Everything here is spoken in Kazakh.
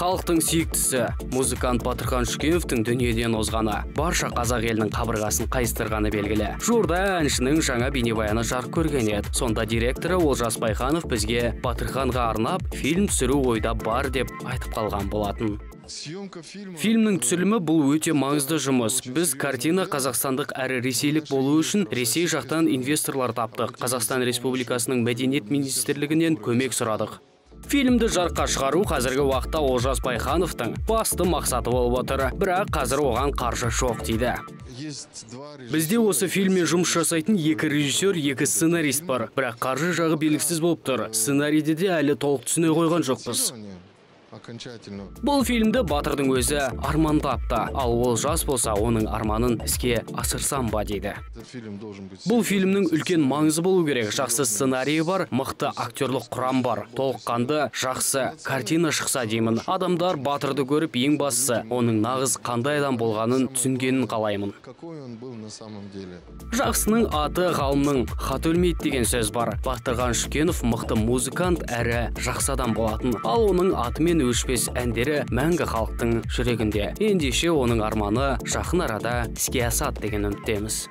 Халықтың сүйіктісі музыкант Батырхан Шүкеновтың дүниеден озғаны барша қазақ елінің қабырғасын қайыстырғаны белгілі. Жуырда әншінің жаңа бейнебаяны жарық көрген еді. Сонда директоры Олжас Байханов бізге Батырханға арнап фильм түсіру ойда бар деп айтып қалған болатын. Фильмнің түсірілімі бұл өте маңызды жұмыс. Біз картина қазақстандық әрі ресейлік болу үшін Ресей жақтан инвесторлар таптық. Қазақстан Республикасының мәдениет министрлігінен көмек сұрадық. Фильмді жарыққа шығару қазіргі уақытта Олжас Байхановтың басты мақсаты болып отыр. Бірақ қазір оған қаржы жоқ дейді. Бізде осы фильммен жұмыс жасайтын екі режиссер, екі сценарист бар. Бірақ қаржы жағы белгісіз болып тұр. Сценарийді де әлі толық түсіне қойған жоқпыз. Бұл фильмді Батырдың өзі армандапты, ал Олжас болса оның арманын іске асырсам ба дейді. Бұл фильмнің үлкен маңызы болу керек. Жақсы сценарийі бар, мықты актерлық құрам бар. Толыққанды жақсы картина шықса деймін. Адамдар Батырды көріп, ең бастысы оның нағыз қандай адам болғанын түсінгенін қалаймын. Жақсының аты ғалымның хаты өлмейді деген сөз бар. Батырхан Шүкенов мықты музыкант әрі жақсы адам болатын. Ал оның атымен өшпес әндері мәңгі халықтың жүрегінде. Ендеше оның арманы жақын арада іске асады деген үміттеміз.